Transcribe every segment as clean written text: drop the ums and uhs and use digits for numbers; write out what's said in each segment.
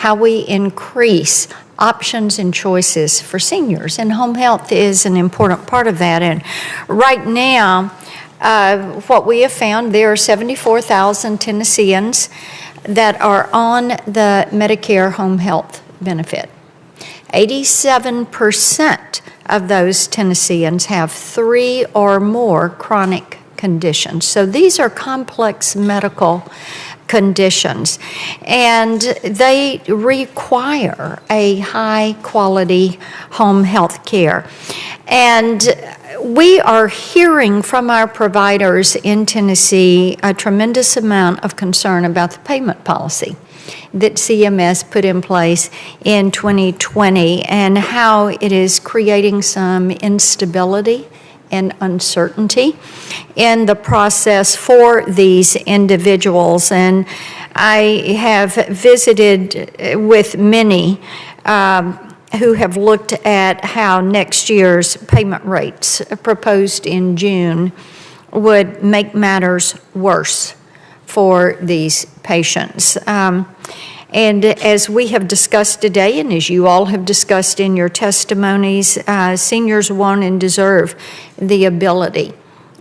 how we increase options and choices for seniors. And home health is an important part of that. And right now, what we have found, there are 74,000 Tennesseans that are on the Medicare home health benefit. 87% of those Tennesseans have 3 or more chronic conditions. So these are complex medical conditions, and they require a high quality home health care. And we are hearing from our providers in Tennessee a tremendous amount of concern about the payment policy that CMS put in place in 2020 and how it is creating some instability and uncertainty in the process for these individuals. And I have visited with many who have looked at how next year's payment rates proposed in June would make matters worse for these patients. And as we have discussed today, and as you all have discussed in your testimonies, seniors want and deserve the ability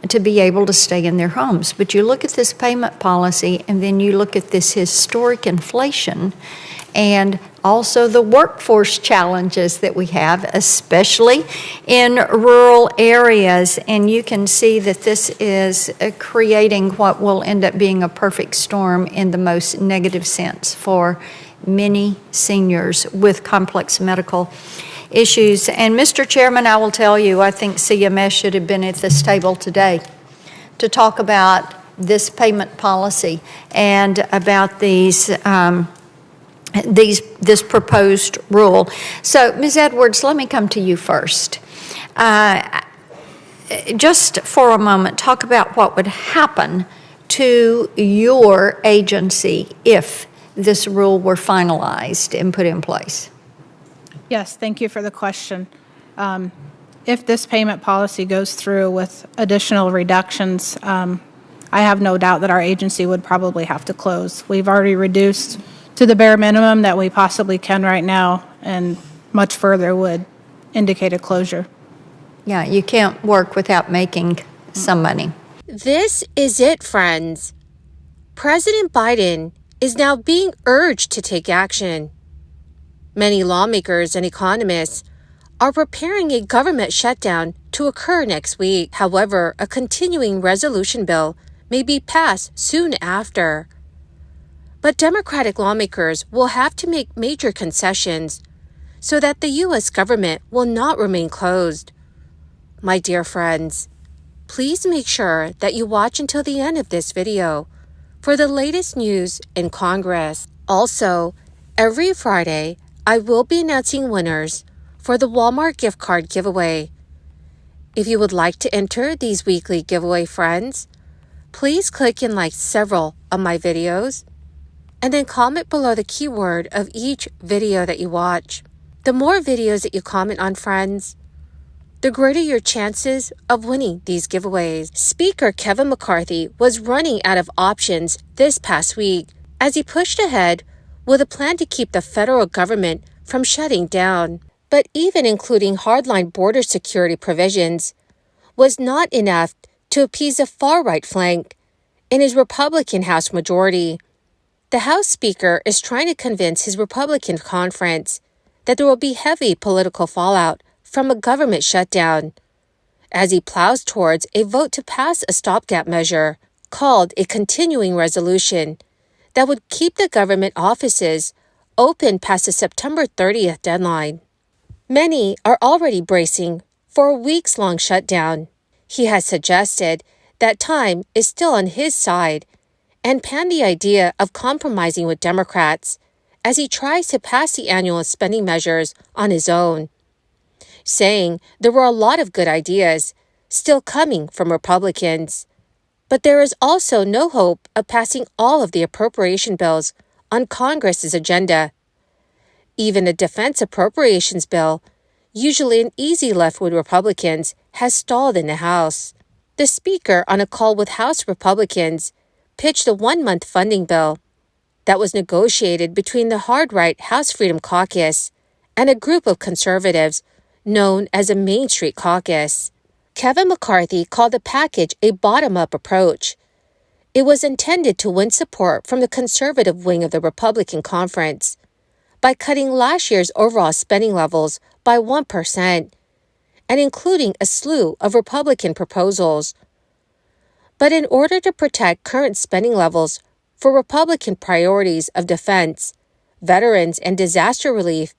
to be able to stay in their homes. But you look at this payment policy, and then you look at this historic inflation, and also the workforce challenges that we have, especially in rural areas. And you can see that this is creating what will end up being a perfect storm in the most negative sense for many seniors with complex medical issues. And Mr. Chairman, I will tell you, I think CMS should have been at this table today to talk about this payment policy and about this proposed rule. So, Ms. Edwards, let me come to you first. Just for a moment, talk about what would happen to your agency if this rule were finalized and put in place. Yes, thank you for the question. If this payment policy goes through with additional reductions, I have no doubt that our agency would probably have to close. We've already reduced to the bare minimum that we possibly can right now, and much further would indicate a closure. Yeah, you can't work without making some money. This is it, friends. President Biden is now being urged to take action. Many lawmakers and economists are preparing a government shutdown to occur next week. However, a continuing resolution bill may be passed soon after. But Democratic lawmakers will have to make major concessions so that the U.S. government will not remain closed. My dear friends, please make sure that you watch until the end of this video for the latest news in Congress. Also, every Friday, I will be announcing winners for the Walmart gift card giveaway. If you would like to enter these weekly giveaway, friends, please click and like several of my videos, and then comment below the keyword of each video that you watch. The more videos that you comment on, friends, the greater your chances of winning these giveaways. Speaker Kevin McCarthy was running out of options this past week as he pushed ahead with a plan to keep the federal government from shutting down. But even including hardline border security provisions was not enough to appease the far-right flank in his Republican House majority. The House Speaker is trying to convince his Republican conference that there will be heavy political fallout from a government shutdown as he plows towards a vote to pass a stopgap measure called a continuing resolution that would keep the government offices open past the September 30th deadline. Many are already bracing for a weeks-long shutdown. He has suggested that time is still on his side and panned the idea of compromising with Democrats as he tries to pass the annual spending measures on his own, saying there were a lot of good ideas still coming from Republicans. But there is also no hope of passing all of the appropriation bills on Congress's agenda. Even a defense appropriations bill, usually an easy lift with Republicans, has stalled in the House. The Speaker, on a call with House Republicans, pitched a one-month funding bill that was negotiated between the hard-right House Freedom Caucus and a group of conservatives known as the Main Street Caucus. Kevin McCarthy called the package a bottom-up approach. It was intended to win support from the conservative wing of the Republican conference by cutting last year's overall spending levels by 1% and including a slew of Republican proposals. But in order to protect current spending levels for Republican priorities of defense, veterans, and disaster relief,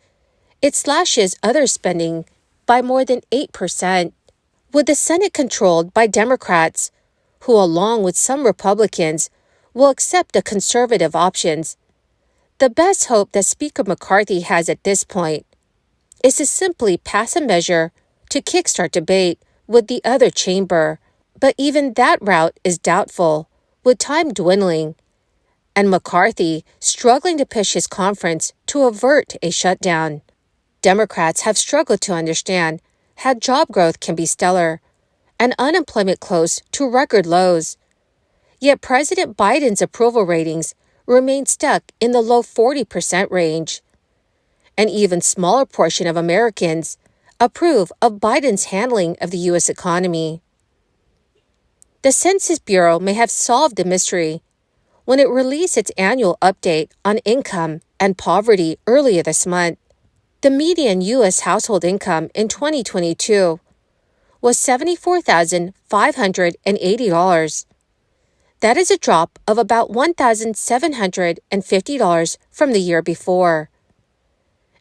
it slashes other spending by more than 8%. With the Senate controlled by Democrats, who along with some Republicans will accept the conservative options, the best hope that Speaker McCarthy has at this point is to simply pass a measure to kickstart debate with the other chamber. But even that route is doubtful, with time dwindling, and McCarthy struggling to push his conference to avert a shutdown. Democrats have struggled to understand how job growth can be stellar and unemployment close to record lows. Yet President Biden's approval ratings remain stuck in the low 40% range. An even smaller portion of Americans approve of Biden's handling of the U.S. economy. The Census Bureau may have solved the mystery when it released its annual update on income and poverty earlier this month. The median U.S. household income in 2022 was $74,580. That is a drop of about $1,750 from the year before.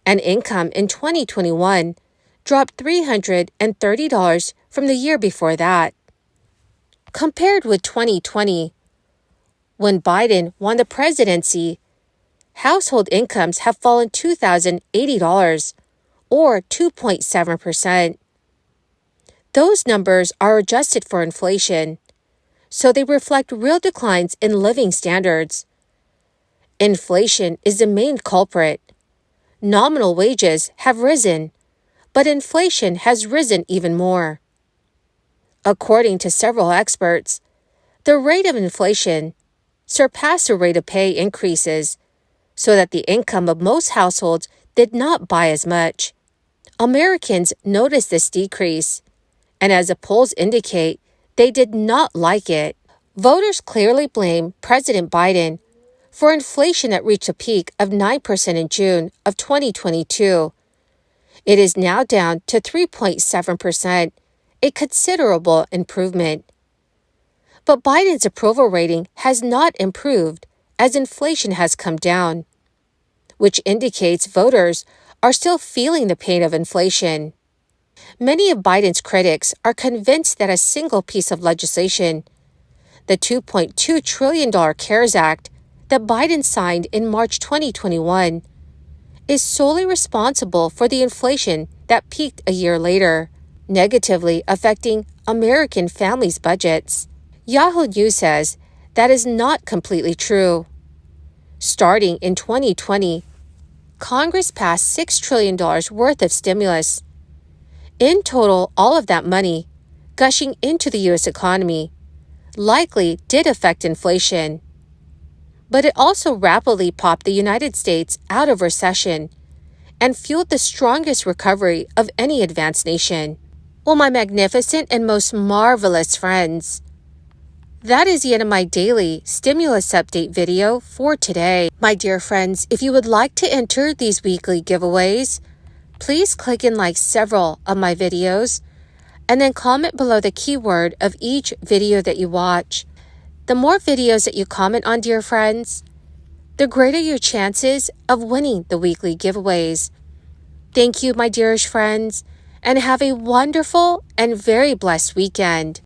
And income in 2021 dropped $330 from the year before that. Compared with 2020, when Biden won the presidency, household incomes have fallen $2,080, or 2.7%. Those numbers are adjusted for inflation, so they reflect real declines in living standards. Inflation is the main culprit. Nominal wages have risen, but inflation has risen even more. According to several experts, the rate of inflation surpassed the rate of pay increases, so that the income of most households did not buy as much. Americans noticed this decrease, and as the polls indicate, they did not like it. Voters clearly blame President Biden for inflation that reached a peak of 9% in June of 2022. It is now down to 3.7%, a considerable improvement. But Biden's approval rating has not improved as inflation has come down, which indicates voters are still feeling the pain of inflation. Many of Biden's critics are convinced that a single piece of legislation, the $2.2 trillion CARES Act that Biden signed in March 2021, is solely responsible for the inflation that peaked a year later, negatively affecting American families' budgets. Yahoo News says that is not completely true. Starting in 2020, Congress passed $6 trillion worth of stimulus. In total, all of that money, gushing into the U.S. economy, likely did affect inflation. But it also rapidly popped the United States out of recession and fueled the strongest recovery of any advanced nation. Well, my magnificent and most marvelous friends, that is the end of my daily stimulus update video for today. My dear friends, if you would like to enter these weekly giveaways, please click and like several of my videos and then comment below the keyword of each video that you watch. The more videos that you comment on, dear friends, the greater your chances of winning the weekly giveaways. Thank you, my dearest friends, and have a wonderful and very blessed weekend.